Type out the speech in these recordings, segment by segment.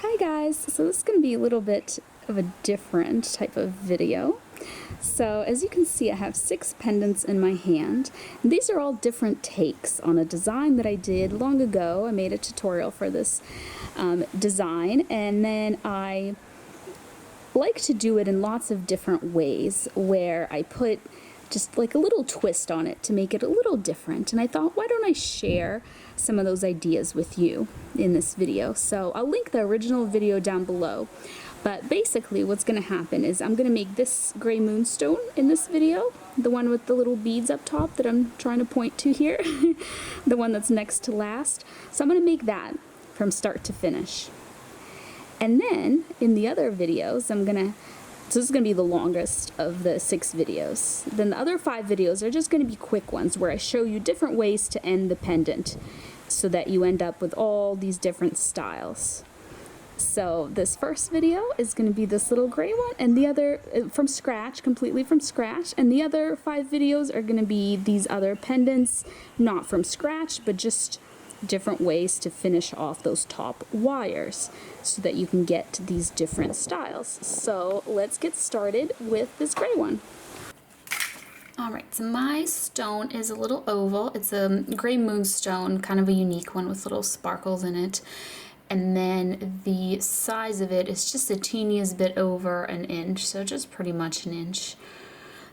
Hi guys, so this is going to be a little bit of a different type of video. So as you can see, I have 6 pendants in my hand. And these are all different takes on a design that I did long ago. I made a tutorial for this design, and then I like to do it in lots of different ways where I put just like a little twist on it to make it a little different. And I thought, why don't I share some of those ideas with you in this video? So I'll link the original video down below. But basically what's going to happen is I'm going to make this gray moonstone in this video, the one with the little beads up top that I'm trying to point to here, the one that's next to last. So I'm going to make that from start to finish. And then in the other videos, so this is going to be the longest of the 6 videos. Then the other 5 videos are just going to be quick ones where I show you different ways to end the pendant so that you end up with all these different styles. So this first video is going to be this little gray one, and the other from scratch, completely from scratch, and the other 5 videos are going to be these other pendants, not from scratch, but just different ways to finish off those top wires so that you can get these different styles. So let's get started with this gray one. Alright, so my stone is a little oval. It's a gray moonstone, kind of a unique one with little sparkles in it. And then the size of it is just the teeniest bit over an inch, so just pretty much an inch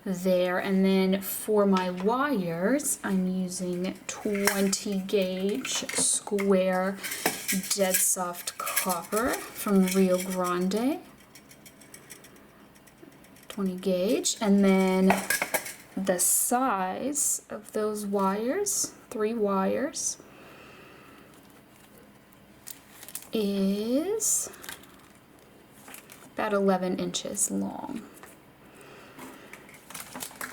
there. And then for my wires, I'm using 20 gauge square dead soft copper from Rio Grande, 20 gauge. And then the size of those wires, 3 wires, is about 11 inches long.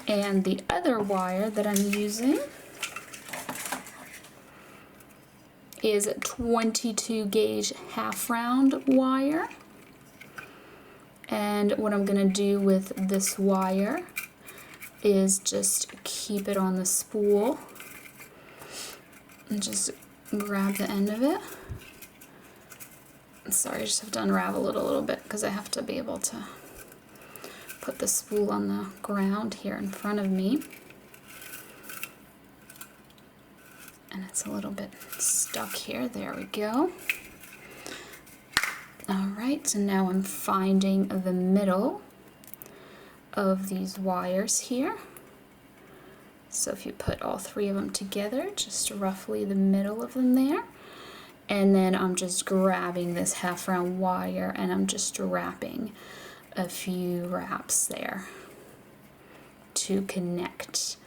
And the other wire that I'm using is a 22 gauge half round wire. And what I'm going to do with this wire is just keep it on the spool and just grab the end of it. Sorry, I just have to unravel it a little bit because I have to be able to put the spool on the ground here in front of me. And it's a little bit stuck here. There we go. Alright, so now I'm finding the middle of these wires here. So if you put all 3 of them together, just roughly the middle of them there. And then I'm just grabbing this half round wire and I'm just wrapping a few wraps there to connect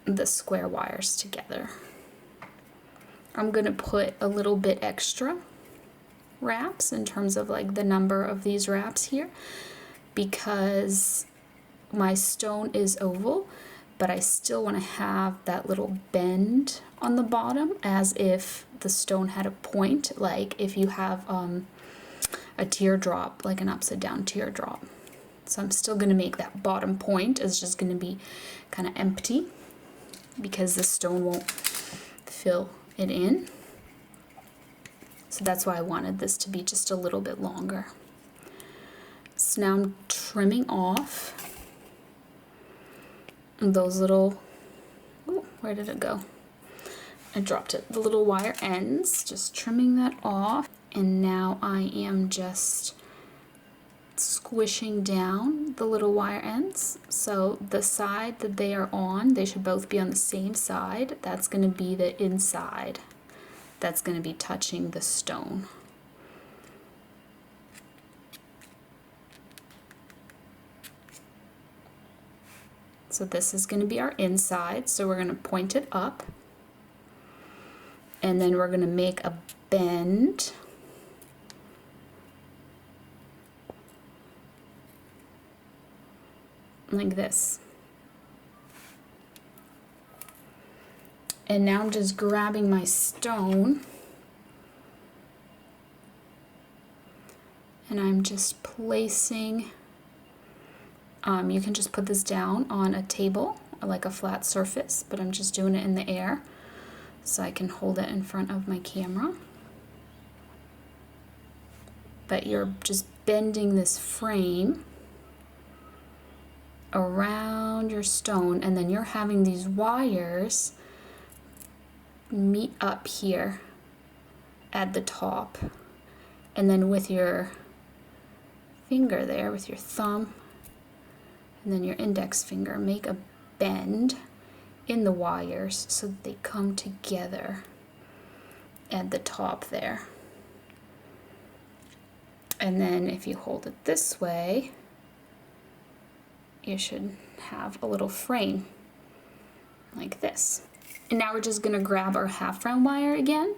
the square wires together. I'm going to put a little bit extra wraps in terms of like the number of these wraps here because my stone is oval, but I still want to have that little bend on the bottom as if the stone had a point, like if you have a teardrop, like an upside down teardrop. So I'm still going to make that bottom point is just going to be kind of empty because the stone won't fill it in. So that's why I wanted this to be just a little bit longer. So now I'm trimming off those little, oh, where did it go? I dropped it. The little wire ends, just trimming that off. And now I am just squishing down the little wire ends. So the side that they are on, they should both be on the same side. That's going to be the inside. That's going to be touching the stone. So this is going to be our inside. So we're going to point it up. And then we're going to make a bend. Like this. And now I'm just grabbing my stone and I'm just placing, you can just put this down on a table or like a flat surface, but I'm just doing it in the air so I can hold it in front of my camera. but you're just bending this frame around your stone, and then you're having these wires meet up here at the top, and then with your finger there, with your thumb and then your index finger, make a bend in the wires so that they come together at the top there. And then if you hold it this way, you should have a little frame like this. And now we're just gonna grab our half round wire again,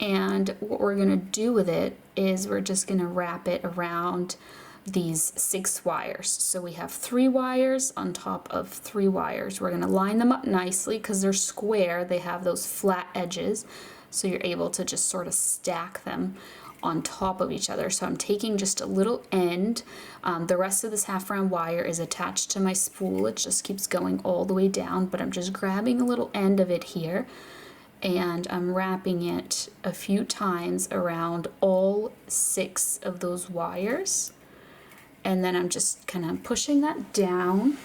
and what we're gonna do with it is we're just gonna wrap it around these 6 wires. So we have 3 wires on top of 3 wires. We're gonna line them up nicely because they're square, they have those flat edges, so you're able to just sort of stack them on top of each other. So I'm taking just a little end. The rest of this half round wire is attached to my spool. It just keeps going all the way down, but I'm just grabbing a little end of it here, and I'm wrapping it a few times around all 6 of those wires. And then I'm just kind of pushing that down.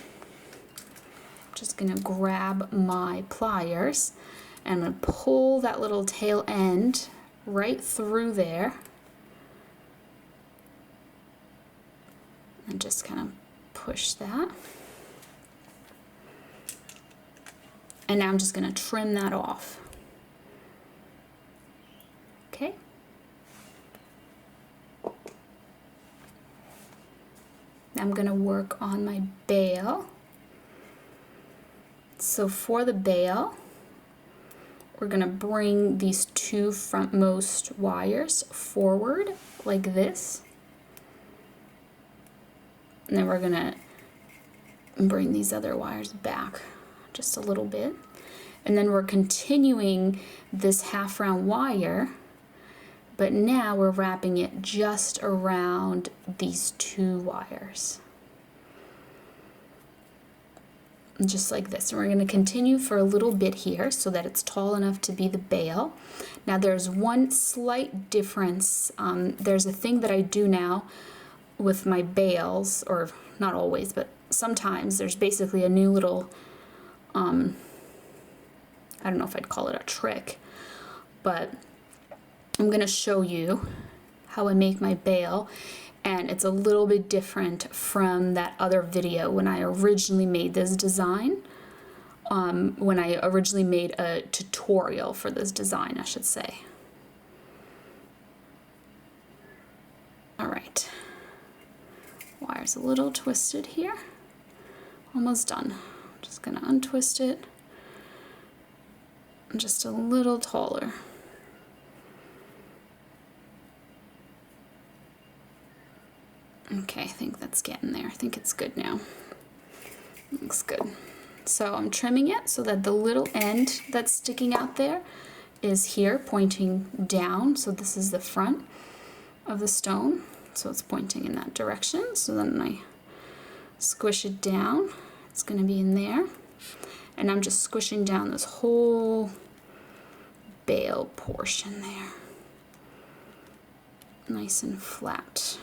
Just gonna grab my pliers and I'm gonna pull that little tail end right through there. And just kind of push that. And now I'm just gonna trim that off. Okay. Now I'm gonna work on my bail. So for the bail, we're gonna bring these 2 frontmost wires forward like this. And then we're gonna bring these other wires back just a little bit. And then we're continuing this half round wire, but now we're wrapping it just around these 2 wires. Just like this. And we're going to continue for a little bit here so that it's tall enough to be the bail. Now there's one slight difference. There's a thing that I do now with my bails, or not always, but sometimes there's basically a new little, I don't know if I'd call it a trick, but I'm going to show you how I make my bail, and it's a little bit different from that other video when I originally made this design, when I originally made a tutorial for this design, I should say. All right, wire's a little twisted here, almost done. I'm just gonna untwist it, just a little taller. Okay, I think that's getting there. I think it's good now. Looks good. So I'm trimming it so that the little end that's sticking out there is here pointing down. So this is the front of the stone. So it's pointing in that direction. So then I squish it down. It's going to be in there. And I'm just squishing down this whole bail portion there. Nice and flat.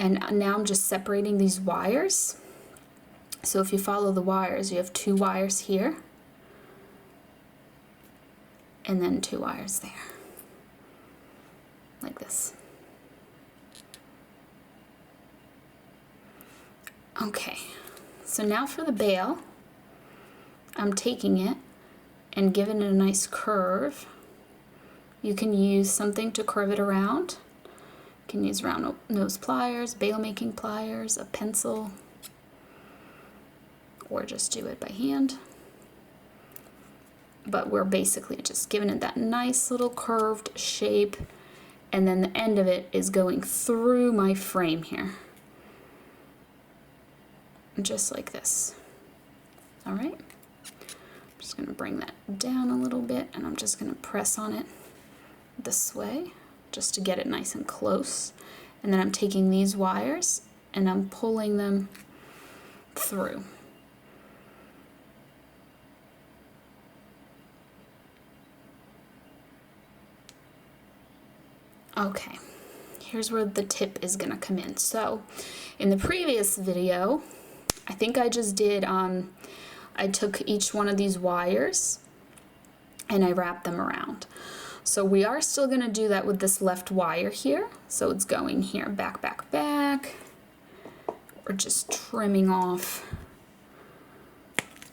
And now I'm just separating these wires. So if you follow the wires, you have 2 wires here, and then 2 wires there, like this. Okay, so now for the bail, I'm taking it and giving it a nice curve. You can use something to curve it around. You can use round nose pliers, bail making pliers, a pencil, or just do it by hand. But we're basically just giving it that nice little curved shape, and then the end of it is going through my frame here. Just like this. All right. I'm just gonna bring that down a little bit, and I'm just gonna press on it this way, just to get it nice and close. And then I'm taking these wires and I'm pulling them through. Okay, here's where the tip is gonna come in. So in the previous video, I think I just did, I took each one of these wires and I wrapped them around. So we are still gonna do that with this left wire here. So it's going here, back, back, back. We're just trimming off,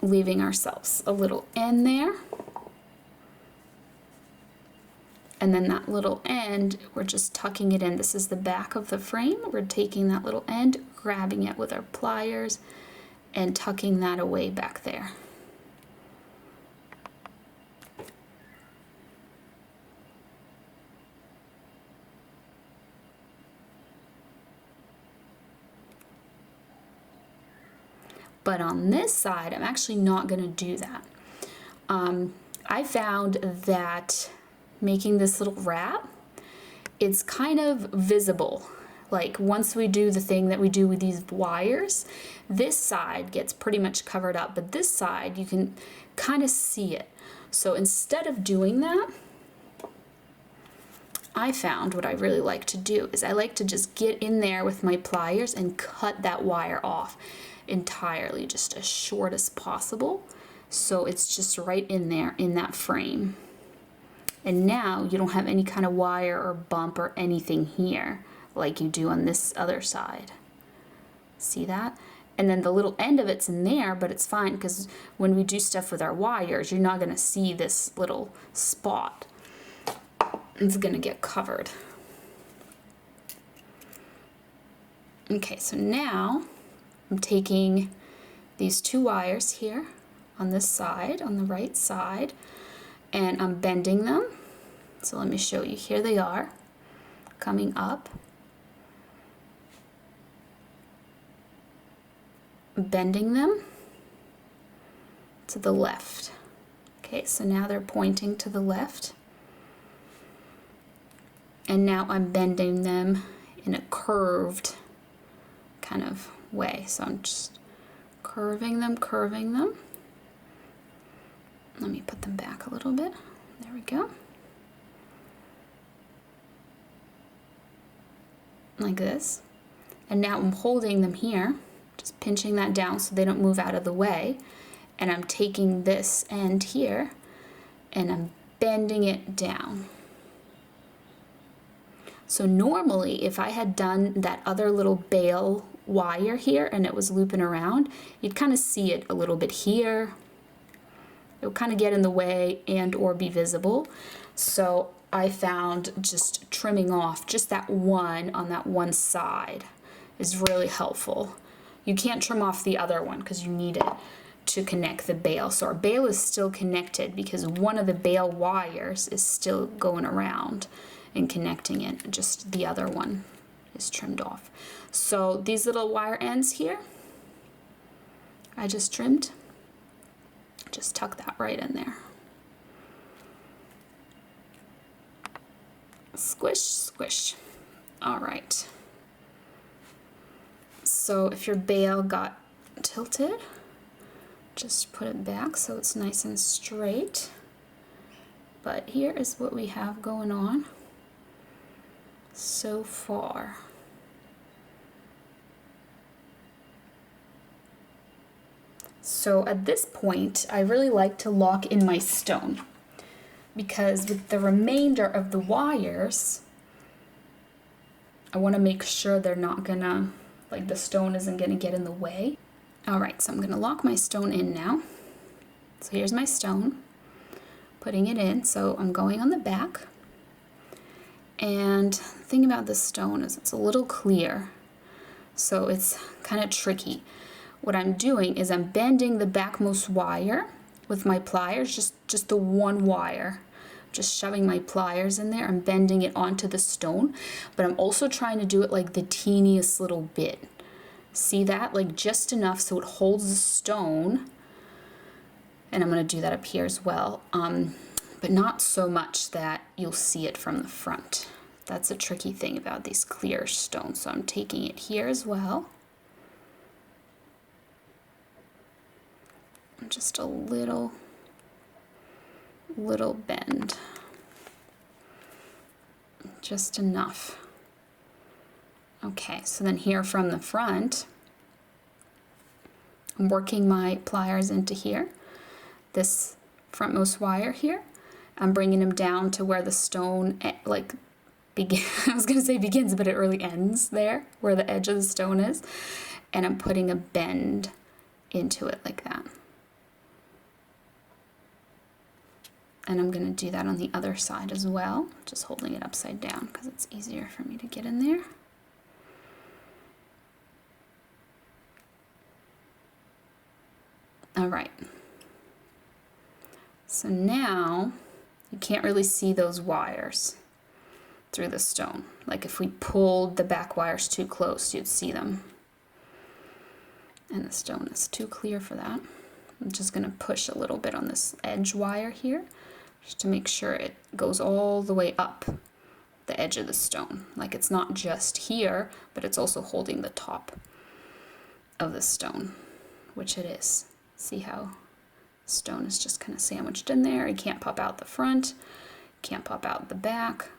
leaving ourselves a little end there. And then that little end, we're just tucking it in. This is the back of the frame. We're taking that little end, grabbing it with our pliers, and tucking that away back there. But on this side, I'm actually not gonna do that. I found that making this little wrap, it's kind of visible. Like once we do the thing that we do with these wires, this side gets pretty much covered up, but this side you can kind of see it. So instead of doing that, I found what I really like to do is I like to just get in there with my pliers and cut that wire off entirely, just as short as possible. So it's just right in there in that frame. And now you don't have any kind of wire or bump or anything here like you do on this other side. See that? And then the little end of it's in there, but it's fine because when we do stuff with our wires, you're not gonna see this little spot. It's gonna get covered. Okay, so now I'm taking these two wires here on this side, on the right side, and I'm bending them. So let me show you. Here they are, coming up. Bending them to the left. Okay, so now they're pointing to the left. And now I'm bending them in a curved kind of way. So I'm just curving them, curving them. Let me put them back a little bit. There we go. Like this. And now I'm holding them here, just pinching that down so they don't move out of the way. And I'm taking this end here and I'm bending it down. So normally if I had done that other little bail wire here and it was looping around, you'd kind of see it a little bit here. It would kind of get in the way and or be visible. So I found just trimming off just that one on that one side is really helpful. You can't trim off the other one because you need it to connect the bail. So our bail is still connected because one of the bail wires is still going around and connecting it. Just the other one is trimmed off. So these little wire ends here, I just trimmed. Just tuck that right in there. Squish, squish. All right. So if your bail got tilted, just put it back so it's nice and straight. But here is what we have going on so far. So at this point, I really like to lock in my stone because with the remainder of the wires, I want to make sure they're not gonna, like the stone isn't gonna get in the way. All right, so I'm gonna lock my stone in now. So here's my stone, putting it in. So I'm going on the back. And the thing about this stone is it's a little clear, so it's kind of tricky. What I'm doing is I'm bending the backmost wire with my pliers, just the one wire. Just shoving my pliers in there. I'm bending it onto the stone, but I'm also trying to do it like the teeniest little bit. See that? Like just enough so it holds the stone. And I'm going to do that up here as well, but not so much that you'll see it from the front. That's a tricky thing about these clear stones. So I'm taking it here as well. Just a little bend. just enough. Okay, so then here from the front, I'm working my pliers into here, this frontmost wire here. I'm bringing them down to where the stone like I was gonna say begins, but it really ends there, where the edge of the stone is. And I'm putting a bend into it like that. And I'm gonna do that on the other side as well, just holding it upside down because it's easier for me to get in there. All right. So now you can't really see those wires through the stone. Like if we pulled the back wires too close, you'd see them. And the stone is too clear for that. I'm just gonna push a little bit on this edge wire here, just to make sure it goes all the way up the edge of the stone. Like it's not just here, but it's also holding the top of the stone, which it is. See how stone is just kind of sandwiched in there. It can't pop out the front, can't pop out the back.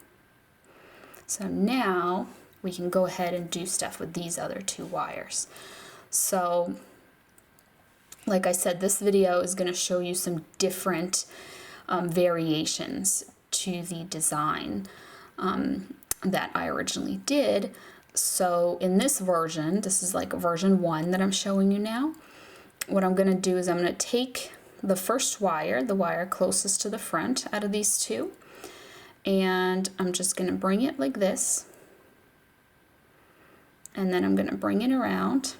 So now we can go ahead and do stuff with these other two wires. So like I said, this video is going to show you some different variations to the design that I originally did. So in this version, this is like version 1 that I'm showing you now. What I'm going to do is I'm going to take the first wire, the wire closest to the front out of these two, and I'm just going to bring it like this, and then I'm going to bring it around.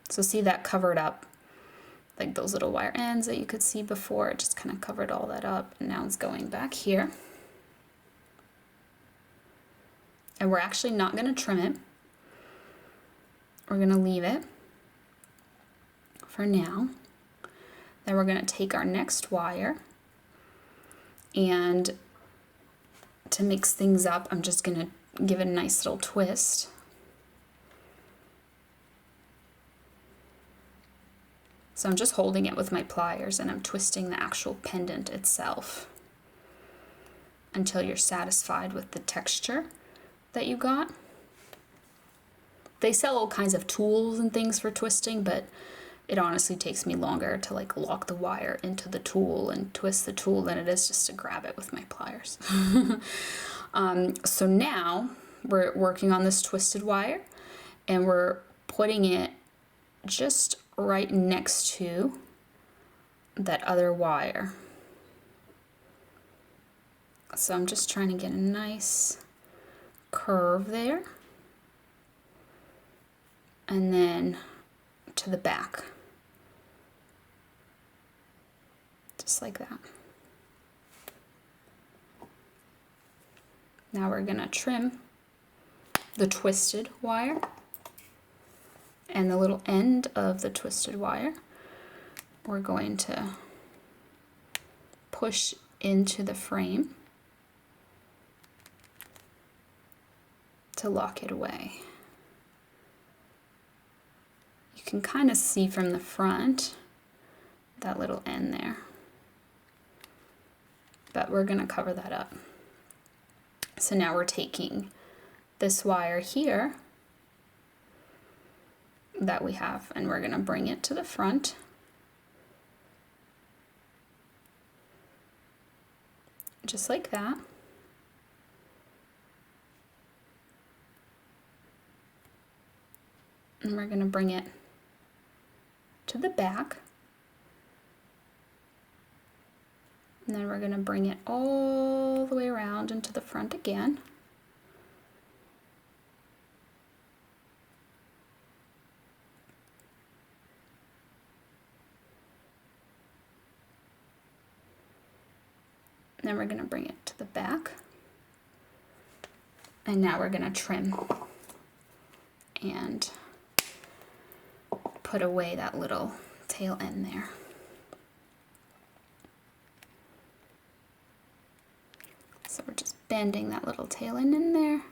So see that covered up, like those little wire ends that you could see before, it just kind of covered all that up, and now it's going back here. And we're actually not going to trim it. We're going to leave it for now. Then we're going to take our next wire, and to mix things up, I'm just going to give it a nice little twist. So I'm just holding it with my pliers and I'm twisting the actual pendant itself until you're satisfied with the texture that you got. They sell all kinds of tools and things for twisting, but it honestly takes me longer to like lock the wire into the tool and twist the tool than it is just to grab it with my pliers. So now we're working on this twisted wire, and we're putting it just right next to that other wire. So I'm just trying to get a nice curve there, and then to the back, just like that. Now we're gonna trim the twisted wire and the little end of the twisted wire. We're going to push into the frame to lock it away. You can kind of see from the front that little end there, but we're going to cover that up. So now we're taking this wire here that we have, and we're going to bring it to the front, just like that. And we're going to bring it to the back, and then we're going to bring it all the way around into the front again. Then we're going to bring it to the back, and now we're going to trim and put away that little tail end there. So we're just bending that little tail end in there,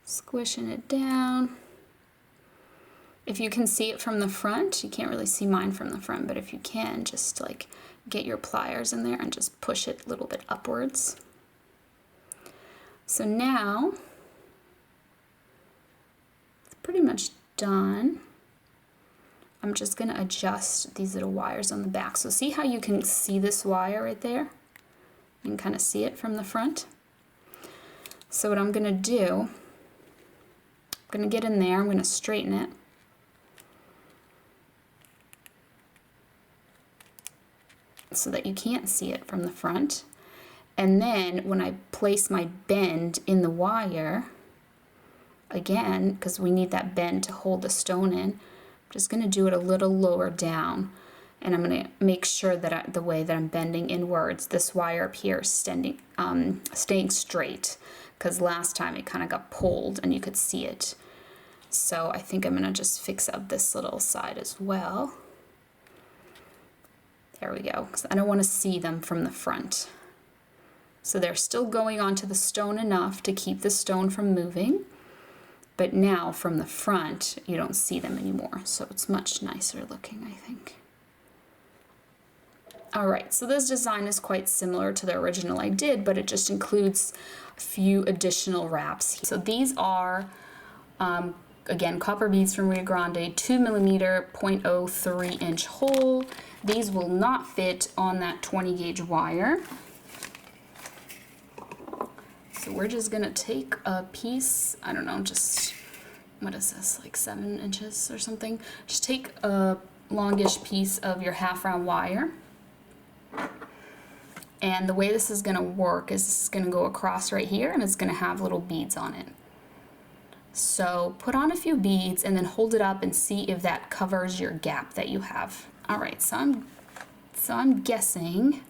squishing it down. If you can see it from the front, you can't really see mine from the front, but if you can, just like get your pliers in there and just push it a little bit upwards. So now it's pretty much done. I'm just going to adjust these little wires on the back. So see how you can see this wire right there? You can kind of see it from the front. So what I'm going to do, I'm going to get in there, I'm going to straighten it. So that you can't see it from the front. And then when I place my bend in the wire, again, because we need that bend to hold the stone in, I'm just going to do it a little lower down. And I'm going to make sure that the way that I'm bending inwards, this wire up here is staying straight. Because last time it kind of got pulled and you could see it. So I think I'm going to just fix up this little side as well. There we go, because I don't want to see them from the front. So they're still going onto the stone enough to keep the stone from moving, but now from the front you don't see them anymore, so it's much nicer looking, I think. Alright, so this design is quite similar to the original I did, but it just includes a few additional wraps. So these are again, copper beads from Rio Grande, 2mm 0.03 inch hole. These will not fit on that 20 gauge wire. So we're just gonna take a piece, I don't know, just, what is this, like 7 inches or something? Just take a longish piece of your half round wire. And the way this is gonna work is this is gonna go across right here and it's gonna have little beads on it. So put on a few beads and then hold it up and see if that covers your gap that you have. All right, so I'm guessing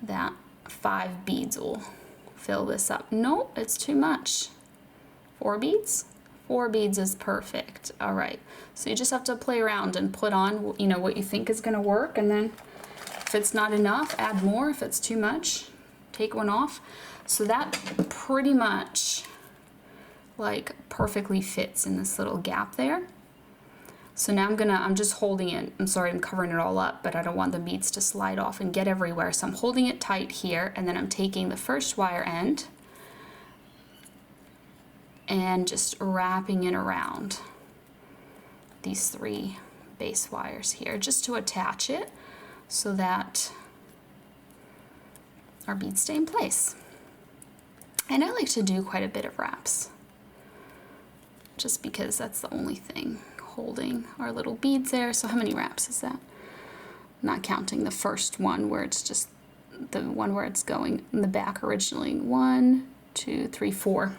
that 5 beads will fill this up. No, it's too much. 4 beads? 4 beads is perfect. All right, so you just have to play around and put on, you know, what you think is gonna work, and then if it's not enough, add more. If it's too much, take one off. So that pretty much like perfectly fits in this little gap there. So now I'm just holding it. I'm sorry, I'm covering it all up, but I don't want the beads to slide off and get everywhere. So I'm holding it tight here, and then I'm taking the first wire end and just wrapping it around these 3 base wires here, just to attach it so that our beads stay in place. And I like to do quite a bit of wraps, just because that's the only thing holding our little beads there. So how many wraps is that? Not counting the first one where it's just the one where it's going in the back originally. 1, 2, 3, 4.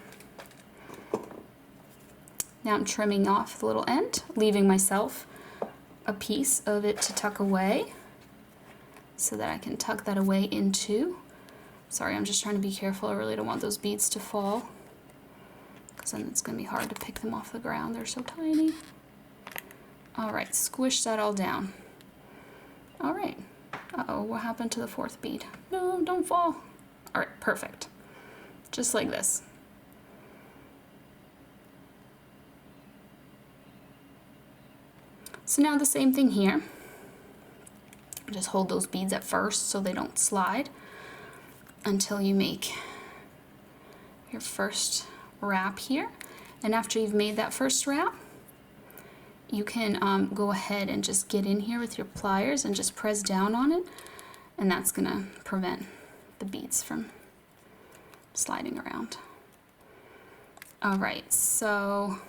Now I'm trimming off the little end, leaving myself a piece of it to tuck away so that I can tuck that away into. Sorry, I'm just trying to be careful. I really don't want those beads to fall, because then it's going to be hard to pick them off the ground. They're so tiny. All right, squish that all down. All right. Uh-oh, what happened to the 4th bead? No, don't fall. All right, perfect. Just like this. So now the same thing here. Just hold those beads at first so they don't slide until you make your first wrap here. And after you've made that first wrap, you can go ahead and just get in here with your pliers and just press down on it, and that's gonna prevent the beads from sliding around. All right, so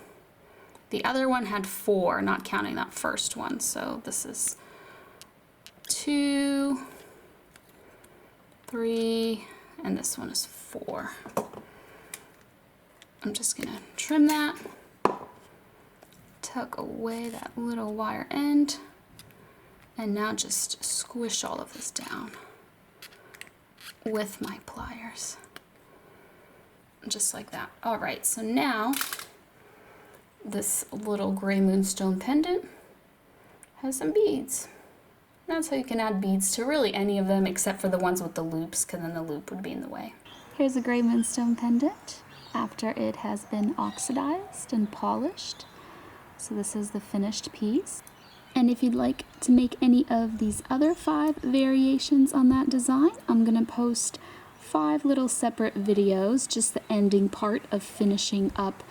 the other one had 4, not counting that first one, so this is 2, 3, and this one is 4. I'm just gonna trim that, tuck away that little wire end, and now just squish all of this down with my pliers, just like that. All right, so now this little gray moonstone pendant has some beads. That's how you can add beads to really any of them except for the ones with the loops, because then the loop would be in the way. Here's a gray moonstone pendant after it has been oxidized and polished. So this is the finished piece. And if you'd like to make any of these other 5 variations on that design, I'm going to post 5 little separate videos, just the ending part of finishing up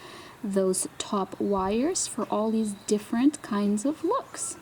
those top wires for all these different kinds of looks.